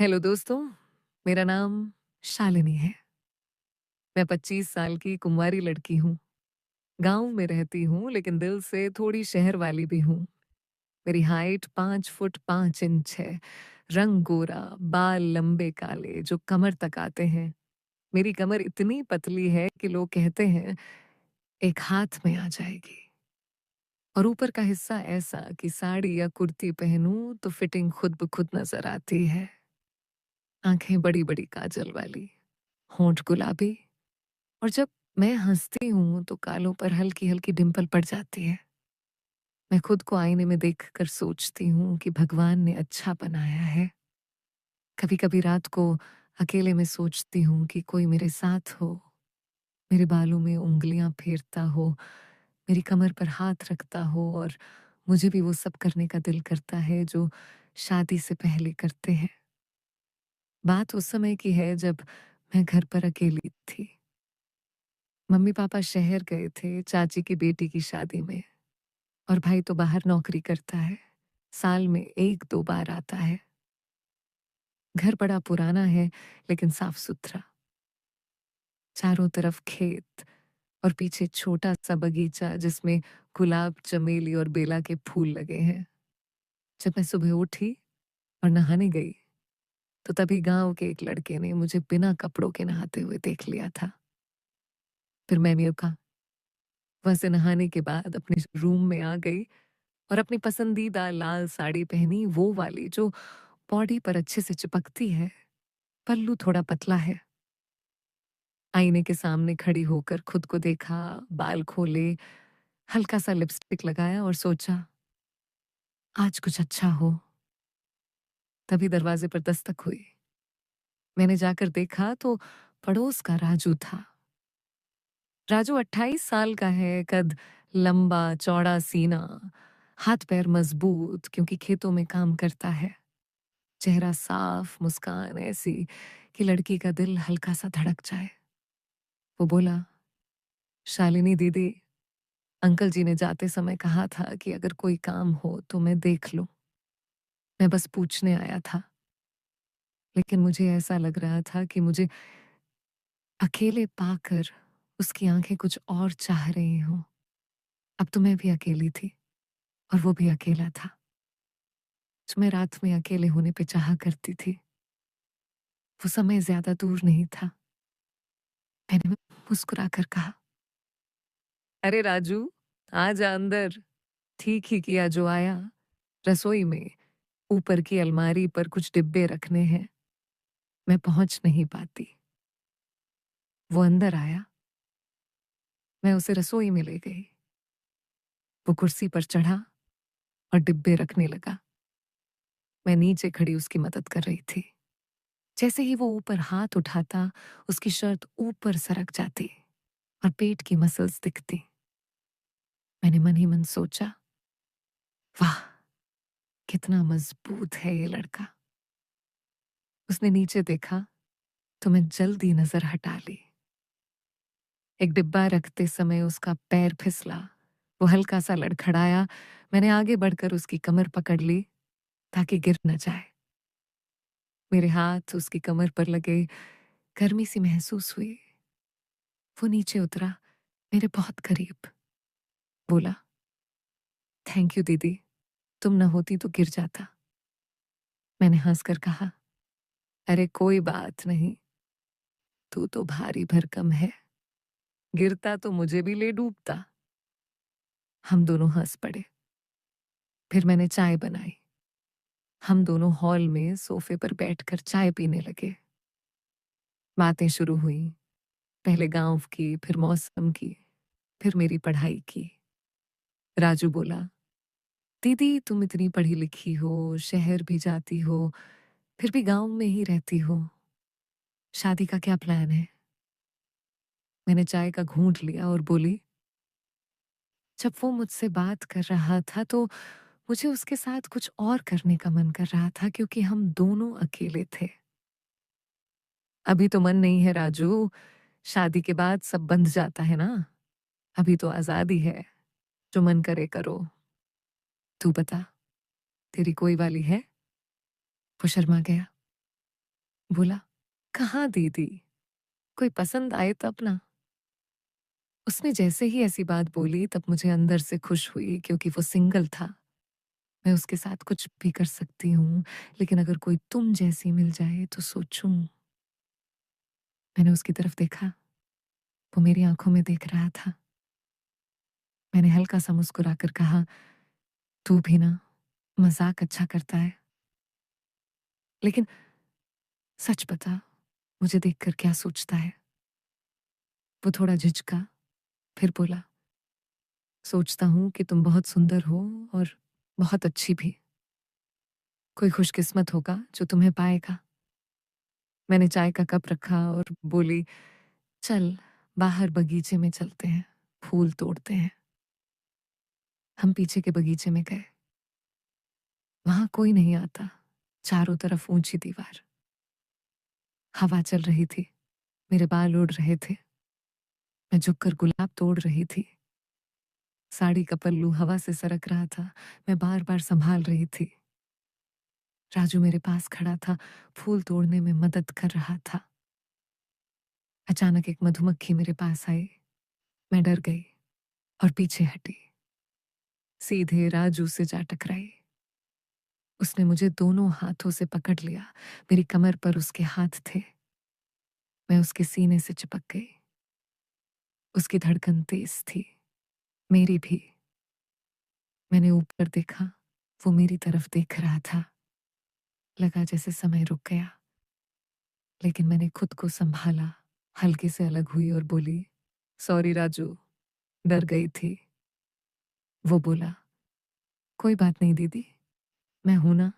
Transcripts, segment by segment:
Hello दोस्तों, मेरा नाम शालिनी है। मैं 25 साल की कुँवारी लड़की हूँ। गाँव में रहती हूँ लेकिन दिल से थोड़ी शहर वाली भी हूँ। मेरी हाइट 5 फुट 5 इंच है। रंग गोरा, बाल लंबे काले जो कमर तक आते हैं। मेरी कमर इतनी पतली है कि लोग कहते हैं एक हाथ में आ जाएगी। और ऊपर का हिस्सा ऐसा कि साड़ी या कुर्ती पहनूं तो फिटिंग खुद ब खुद नजर आती है। आंखें बड़ी-बड़ी काजल वाली, होंठ गुलाबी और जब मैं हँसती हूँ तो गालों पर हल्की-हल्की डिंपल पड़ जाती है। मैं खुद को आईने में देखकर सोचती हूँ कि भगवान ने अच्छा बनाया है। कभी-कभी रात को अकेले में सोचती हूँ कि कोई मेरे साथ हो, मेरे बालों में उँगलियाँ फेरता हो, मेरी कमर पर हाथ रखता हो और मुझे भी वो सब करने का दिल करता है जो शादी से पहले करते हैं। बात उस समय की है जब मैं घर पर अकेली थी। मम्मी-पापा शहर गए थे चाची की बेटी की शादी में। और भाई तो बाहर नौकरी करता है। साल में 1-2 बार आता है। घर बड़ा पुराना है लेकिन साफ-सुथरा। चारों तरफ खेत और पीछे छोटा-सा बगीचा जिसमें गुलाब, चमेली और बेला के फूल लगे हैं। जब मैं सुबह उठी और नहाने गई, तो तभी गाँव के एक लड़के ने मुझे बिना कपड़ों के नहाते हुए देख लिया था। फिर मैंने कहा वहाँ से नहाने के बाद अपने रूम में आ गई और अपनी पसंदीदा लाल साड़ी पहनी, वो वाली जो बॉडी पर अच्छे से चिपकती है। पल्लू थोड़ा पतला है। आईने के सामने खड़ी होकर खुद को देखा, बाल खोले, हल्का-सा लिपस्टिक लगाया और सोचा, आज कुछ अच्छा हो। तभी दरवाजे पर दस्तक हुई। मैंने जाकर देखा तो पड़ोस का राजू था। राजू 28 साल का है, कद लंबा, चौड़ा सीना, हाथ-पैर मजबूत क्योंकि खेतों में काम करता है। चेहरा साफ, मुस्कान ऐसी कि लड़की का दिल हल्का-सा धड़क जाए। वो बोला, शालिनी दीदी, अंकल जी ने जाते समय कहा था कि अगर कोई काम हो तो मैं देख लूं। मैं बस पूछने आया था, लेकिन मुझे ऐसा लग रहा था कि मुझे अकेले पाकर उसकी आंखें कुछ और चाह रही हों। अब तो मैं भी अकेली थी और वो भी अकेला था। जो मैं रात में अकेले होने पे चाहा करती थी, वो समय ज्यादा दूर नहीं था। मैंने मुस्कुरा कर कहा, अरे राजू, आ जा अंदर। ठीक ही किया जो आया। रसोई में ऊपर की अलमारी पर कुछ डिब्बे रखने हैं। मैं पहुंच नहीं पाती। वो अंदर आया। मैं उसे रसोई में ले गई। वो कुर्सी पर चढ़ा और डिब्बे रखने लगा। मैं नीचे खड़ी उसकी मदद कर रही थी। जैसे ही वो ऊपर हाथ उठाता, उसकी शर्ट ऊपर सरक जाती और पेट की मसल्स दिखती। मैंने मन ही मन सोचा, वाह, कितना मजबूत है ये लड़का। उसने नीचे देखा तो मैं जल्दी नजर हटा ली। एक डिब्बा रखते समय उसका पैर फिसला। वो हल्का सा लड़खड़ाया। मैंने आगे बढ़कर उसकी कमर पकड़ ली ताकि गिर न जाए। मेरे हाथ उसकी कमर पर लगे, गर्मी सी महसूस हुई। वो नीचे उतरा, मेरे बहुत करीब। बोला, थैंक यू दीदी, तुम न होती तो गिर जाता। मैंने हंसकर कहा, अरे कोई बात नहीं, तू तो भारी भरकम है। गिरता तो मुझे भी ले डूबता। हम दोनों हंस पड़े। फिर मैंने चाय बनाई। हम दोनों हॉल में सोफे पर बैठकर चाय पीने लगे। बातें शुरू हुई। पहले गांव की, फिर मौसम की, फिर मेरी पढ़ाई की। राजू बोला, दीदी तुम इतनी पढ़ी लिखी हो, शहर भी जाती हो, फिर भी गांव में ही रहती हो। शादी का क्या प्लान है? मैंने चाय का घूंट लिया और बोली, जब वो मुझसे बात कर रहा था तो मुझे उसके साथ कुछ और करने का मन कर रहा था क्योंकि हम दोनों अकेले थे। अभी तो मन नहीं है राजू, शादी के बाद सब बंध जाता है ना। अभी तो आजादी है, जो मन करे करो। तू बता, तेरी कोई वाली है? वो शर्मा गया। बोला, कहाँ दीदी, कोई पसंद आए तब ना। उसने जैसे ही ऐसी बात बोली तब मुझे अंदर से खुश हुई क्योंकि वो सिंगल था। मैं उसके साथ कुछ भी कर सकती हूँ, लेकिन अगर कोई तुम जैसी मिल जाए तो सोचूं। मैंने उसकी तरफ देखा, वो मेरी आंखों में देख रहा था। मैंने हल्का सा मुस्कुराकर कहा, तू भी ना मजाक अच्छा करता है, लेकिन सच बता, मुझे देखकर क्या सोचता है। वो थोड़ा झिझका, फिर बोला, सोचता हूँ कि तुम बहुत सुंदर हो और बहुत अच्छी भी। कोई खुशकिस्मत होगा जो तुम्हें पाएगा। मैंने चाय का कप रखा और बोली, चल बाहर बगीचे में चलते हैं, फूल तोड़ते हैं। हम पीछे के बगीचे में गए। वहां कोई नहीं आता, चारों तरफ ऊंची दीवार। हवा चल रही थी, मेरे बाल उड़ रहे थे। मैं झुककर गुलाब तोड़ रही थी। साड़ी का पल्लू हवा से सरक रहा था। मैं बार बार संभाल रही थी। राजू मेरे पास खड़ा था, फूल तोड़ने में मदद कर रहा था। अचानक एक मधुमक्खी मेरे पास आई। मैं डर गई और पीछे हटी, सीधे राजू से जा टकराई। उसने मुझे दोनों हाथों से पकड़ लिया। मेरी कमर पर उसके हाथ थे। मैं उसके सीने से चिपक गई। उसकी धड़कन तेज थी, मेरी भी। मैंने ऊपर देखा, वो मेरी तरफ देख रहा था। लगा जैसे समय रुक गया, लेकिन मैंने खुद को संभाला, हल्के से अलग हुई और बोली, सॉरी राजू, डर गई थी। वो बोला, कोई बात नहीं दीदी, मैं हूं ना।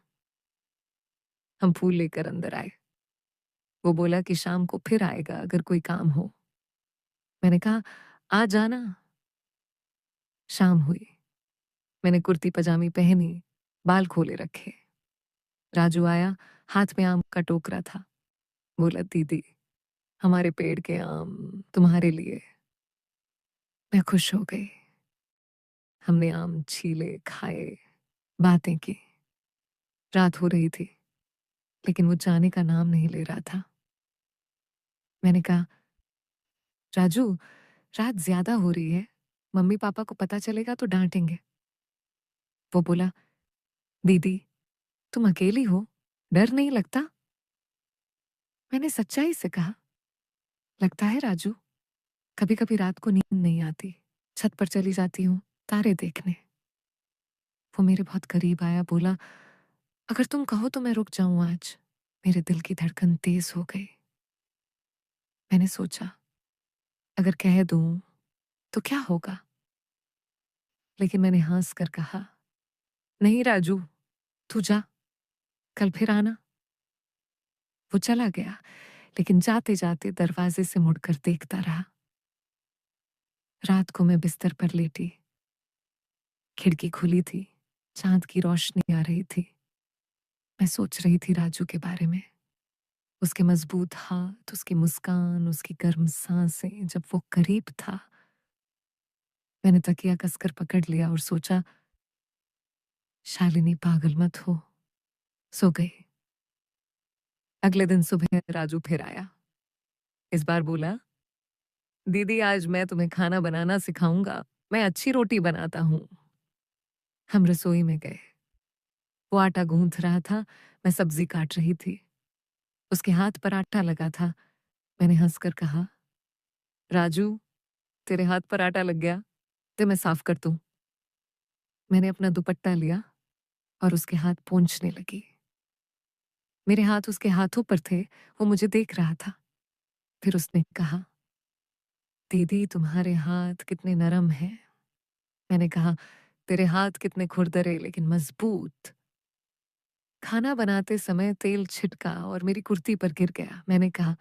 हम फूल लेकर अंदर आए। वो बोला कि शाम को फिर आएगा अगर कोई काम हो। मैंने कहा, आ जाना। शाम हुई। मैंने कुर्ती पजामी पहनी, बाल खोले रखे। राजू आया, हाथ में आम का टोकरा था। बोला, दीदी, हमारे पेड़ के आम तुम्हारे लिए। मैं खुश हो गई। हमने आम छीले, खाए, बातें की। रात हो रही थी, लेकिन वो जाने का नाम नहीं ले रहा था। मैंने कहा, राजू, रात ज्यादा हो रही है, मम्मी पापा को पता चलेगा तो डांटेंगे। वो बोला, दीदी, तुम अकेली हो, डर नहीं लगता? मैंने सच्चाई से कहा, लगता है राजू, कभी कभी रात को नींद नहीं आती, छत पर चली जाती हूँ तारे देखने। वो मेरे बहुत करीब आया, बोला, अगर तुम कहो तो मैं रुक जाऊं आज। मेरे दिल की धड़कन तेज हो गई। मैंने सोचा, अगर कह दूं तो क्या होगा, लेकिन मैंने हंस कर कहा, नहीं राजू, तू जा, कल फिर आना। वो चला गया, लेकिन जाते जाते दरवाजे से मुड़कर देखता रहा। रात को मैं बिस्तर पर लेटी, खिड़की खुली थी, चांद की रोशनी आ रही थी। मैं सोच रही थी राजू के बारे में, उसके मजबूत हाथ, उसकी मुस्कान, उसकी गर्म सांसें जब वो करीब था। मैंने तकिया कसकर पकड़ लिया और सोचा, शालिनी पागल मत हो। सो गई। अगले दिन सुबह राजू फिर आया। इस बार बोला, दीदी, आज मैं तुम्हें खाना बनाना सिखाऊंगा। मैं अच्छी रोटी बनाता हूँ। हम रसोई में गए। वो आटा गूंथ रहा था, मैं सब्जी काट रही थी। उसके हाथ पर आटा लगा था। मैंने हंसकर कहा, राजू, तेरे हाथ पर आटा लग गया, तो मैं साफ कर दूं। मैंने अपना दुपट्टा लिया और उसके हाथ पोंछने लगी। मेरे हाथ उसके हाथों पर थे, वो मुझे देख रहा था। फिर उसने कहा, दीदी, तुम्हारे हाथ कितने नरम हैं। मैंने कहा, तेरे हाथ कितने खुरदरे लेकिन मजबूत। खाना बनाते समय तेल छिटका और मेरी कुर्ती पर गिर गया। मैंने कहा,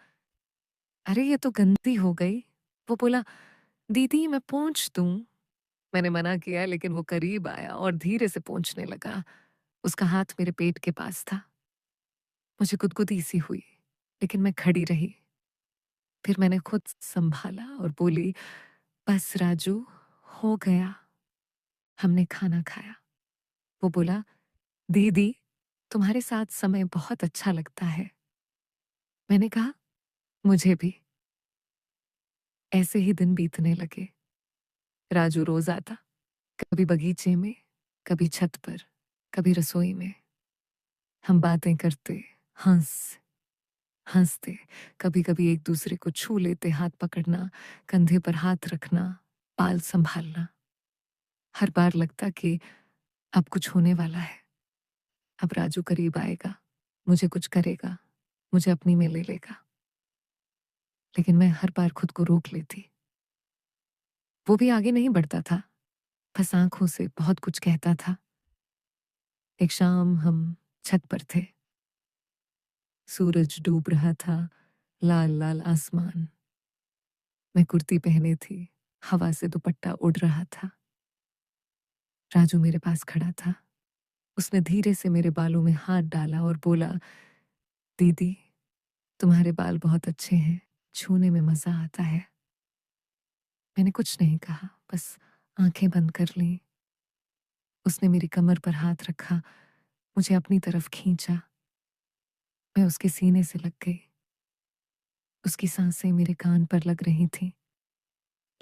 अरे ये तो गंदी हो गई। वो बोला, दीदी मैं पोंछ दूं। मैंने मना किया, लेकिन वो करीब आया और धीरे से पोंछने लगा। उसका हाथ मेरे पेट के पास था। मुझे गुदगुदी सी हुई, लेकिन मैं खड़ी रही। फिर मैंने खुद संभाला और बोली, बस राजू, हो गया। हमने खाना खाया। वो बोला, दीदी, तुम्हारे साथ समय बहुत अच्छा लगता है। मैंने कहा, मुझे भी। ऐसे ही दिन बीतने लगे। राजू रोज आता, कभी बगीचे में, कभी छत पर, कभी रसोई में। हम बातें करते, हंस हंसते, कभी-कभी एक दूसरे को छू लेते, हाथ पकड़ना, कंधे पर हाथ रखना, बाल संभालना। हर बार लगता कि अब कुछ होने वाला है। अब राजू करीब आएगा, मुझे कुछ करेगा, मुझे अपनी में ले लेगा। लेकिन मैं हर बार खुद को रोक लेती। वो भी आगे नहीं बढ़ता था, बस आंखों से बहुत कुछ कहता था। एक शाम हम छत पर थे। सूरज डूब रहा था, लाल लाल आसमान। मैं कुर्ती पहने थी, हवा से दुपट्टा उड़ रहा था। राजू मेरे पास खड़ा था। उसने धीरे से मेरे बालों में हाथ डाला और बोला, दीदी, तुम्हारे बाल बहुत अच्छे हैं, छूने में मजा आता है। मैंने कुछ नहीं कहा, बस आंखें बंद कर ली। उसने मेरी कमर पर हाथ रखा, मुझे अपनी तरफ खींचा। मैं उसके सीने से लग गई। उसकी सांसें मेरे कान पर लग रही थीं।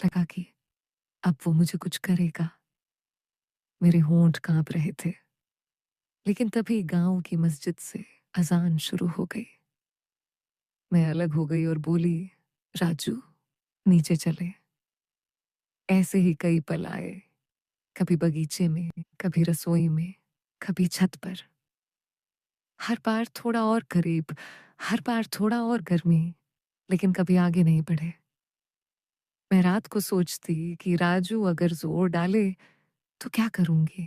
लगा कि अब वो मुझे कुछ करेगा। मेरे होंठ कांप रहे थे। लेकिन तभी गांव की मस्जिद से अजान शुरू हो गई। मैं अलग हो गई और बोली, राजू, नीचे चले। ऐसे ही कई पल आए, कभी बगीचे में, कभी रसोई में, कभी छत पर। हर बार थोड़ा और करीब, हर बार थोड़ा और गर्मी, लेकिन कभी आगे नहीं बढ़े। मैं रात को सोचती कि राजू अगर जोर डाले तो क्या करूंगी,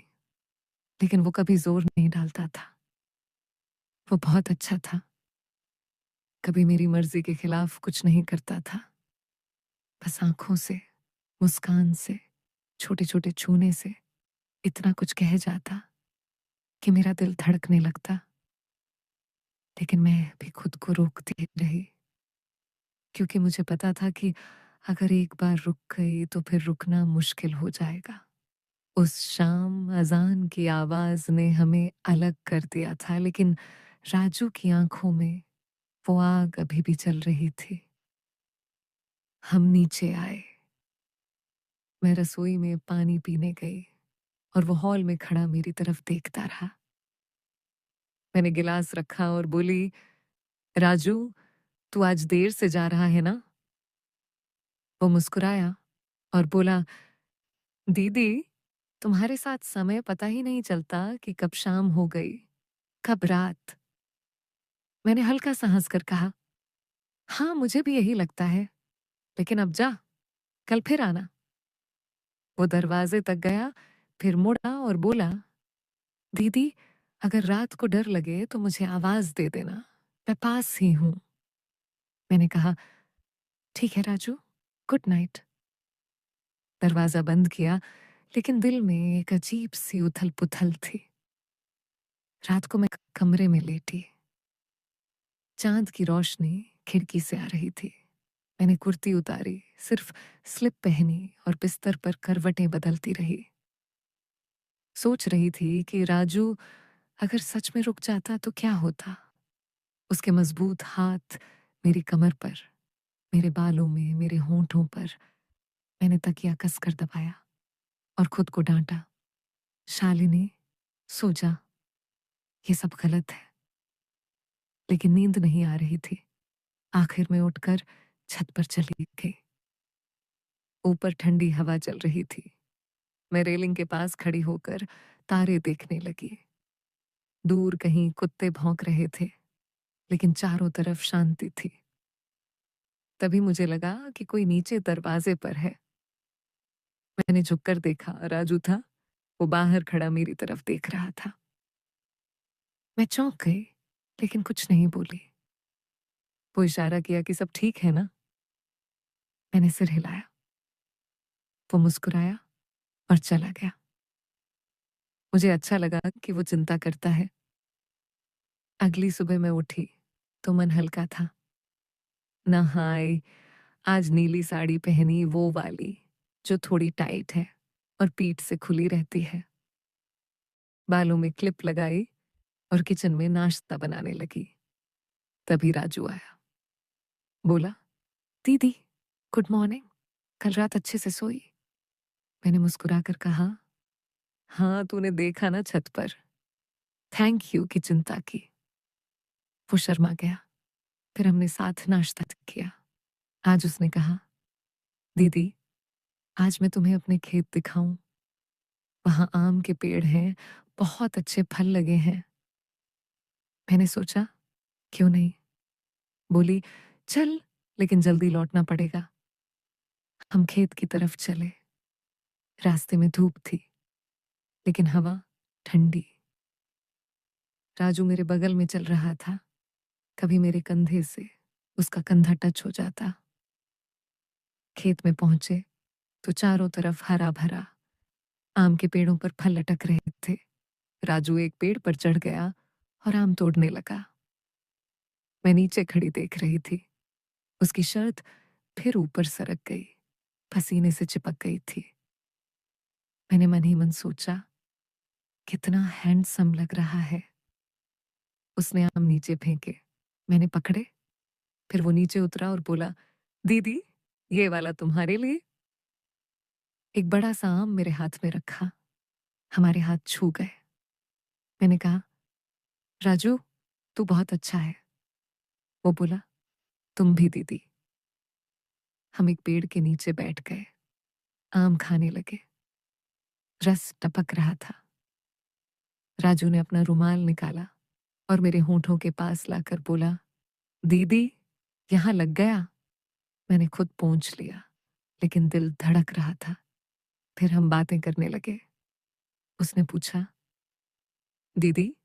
लेकिन वो कभी जोर नहीं डालता था। वो बहुत अच्छा था। कभी मेरी मर्जी के खिलाफ कुछ नहीं करता था। बस आंखों से, मुस्कान से, छोटे छोटे छूने से इतना कुछ कह जाता कि मेरा दिल धड़कने लगता। लेकिन मैं भी खुद को रोकती रही, क्योंकि मुझे पता था कि अगर एक बार रुक गई तो फिर रुकना मुश्किल हो जाएगा। उस शाम अजान की आवाज ने हमें अलग कर दिया था, लेकिन राजू की आंखों में वो आग अभी भी चल रही थी। हम नीचे आए। मैं रसोई में पानी पीने गई और वो हॉल में खड़ा मेरी तरफ देखता रहा। मैंने गिलास रखा और बोली, राजू, तू आज देर से जा रहा है ना? वो मुस्कुराया और बोला, दीदी, तुम्हारे साथ समय पता ही नहीं चलता कि कब शाम हो गई, कब रात। मैंने हल्का सा हंसकर कहा, हाँ, मुझे भी यही लगता है, लेकिन अब जा, कल फिर आना। वो दरवाजे तक गया, फिर मुड़ा और बोला, दीदी, अगर रात को डर लगे तो मुझे आवाज दे देना, मैं पास ही हूं। मैंने कहा, ठीक है राजू, गुड नाइट। दरवाजा बंद किया, लेकिन दिल में एक अजीब सी उथल पुथल थी। रात को मैं कमरे में लेटी। चांद की रोशनी खिड़की से आ रही थी। मैंने कुर्ती उतारी, सिर्फ स्लिप पहनी और बिस्तर पर करवटें बदलती रही। सोच रही थी कि राजू अगर सच में रुक जाता तो क्या होता। उसके मजबूत हाथ मेरी कमर पर, मेरे बालों में, मेरे होंठों पर। मैंने तकिया कसकर दबाया और खुद को डांटा, शालिनी, सो जा, ये सब गलत है। लेकिन नींद नहीं आ रही थी। आखिर में उठकर छत पर चली गई। ऊपर ठंडी हवा चल रही थी। मैं रेलिंग के पास खड़ी होकर तारे देखने लगी। दूर कहीं कुत्ते भौंक रहे थे, लेकिन चारों तरफ शांति थी। तभी मुझे लगा कि कोई नीचे दरवाजे पर है। मैंने झुककर देखा, राजू था। वो बाहर खड़ा मेरी तरफ देख रहा था। मैं चौंक गई, लेकिन कुछ नहीं बोली। वो इशारा किया कि सब ठीक है ना? मैंने सिर हिलाया। वो मुस्कुराया और चला गया। मुझे अच्छा लगा कि वो चिंता करता है। अगली सुबह मैं उठी तो मन हल्का था। नहाई, आज नीली साड़ी पहनी, वो वाली जो थोड़ी टाइट है और पीठ से खुली रहती है। बालों में क्लिप लगाई और किचन में नाश्ता बनाने लगी। तभी राजू आया। बोला, दीदी, गुड मॉर्निंग। कल रात अच्छे से सोई? मैंने मुस्कुराकर कहा, हाँ, तूने देखा ना छत पर। थैंक यू की चिंता की। वो शर्मा गया। फिर हमने साथ नाश्ता किया। आज उसने कहा, दीदी, आज मैं तुम्हें अपने खेत दिखाऊं। वहां आम के पेड़ हैं, बहुत अच्छे फल लगे हैं। मैंने सोचा, क्यों नहीं? बोली, चल, लेकिन जल्दी लौटना पड़ेगा। हम खेत की तरफ चले। रास्ते में धूप थी, लेकिन हवा ठंडी। राजू मेरे बगल में चल रहा था। कभी मेरे कंधे से उसका कंधा टच हो जाता। खेत में पहुंचे तो चारों तरफ हरा भरा। आम के पेड़ों पर फल लटक रहे थे। राजू एक पेड़ पर चढ़ गया और आम तोड़ने लगा। मैं नीचे खड़ी देख रही थी। उसकी शर्ट फिर ऊपर सरक गई, पसीने से चिपक गई थी। मैंने मन ही मन सोचा, कितना हैंडसम लग रहा है। उसने आम नीचे फेंके। मैंने पकड़े। फिर वो नीचे उतरा और बोला, दीदी, ये वाला तुम्हारे लिए। एक बड़ा सा आम मेरे हाथ में रखा। हमारे हाथ छू गए। मैंने कहा, राजू, तू बहुत अच्छा है। वो बोला, तुम भी दीदी। हम एक पेड़ के नीचे बैठ गए। आम खाने लगे। रस टपक रहा था। राजू ने अपना रुमाल निकाला और मेरे होठों के पास लाकर बोला, दीदी, यहां लग गया। मैंने खुद पोंछ लिया, लेकिन दिल धड़क रहा था। फिर हम बातें करने लगे। उसने पूछा, दीदी,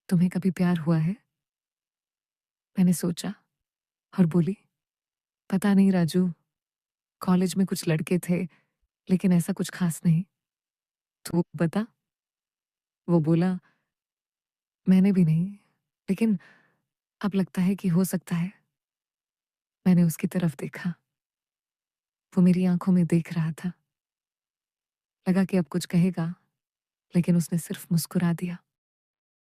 तुम्हें कभी प्यार हुआ है? मैंने सोचा और बोली, पता नहीं राजू, कॉलेज में कुछ लड़के थे, लेकिन ऐसा कुछ खास नहीं। तू बता। वो बोला, मैंने भी नहीं, लेकिन अब लगता है कि हो सकता है। मैंने उसकी तरफ देखा। वो मेरी आंखों में देख रहा था। लगा कि अब कुछ कहेगा, लेकिन उसने सिर्फ मुस्कुरा दिया।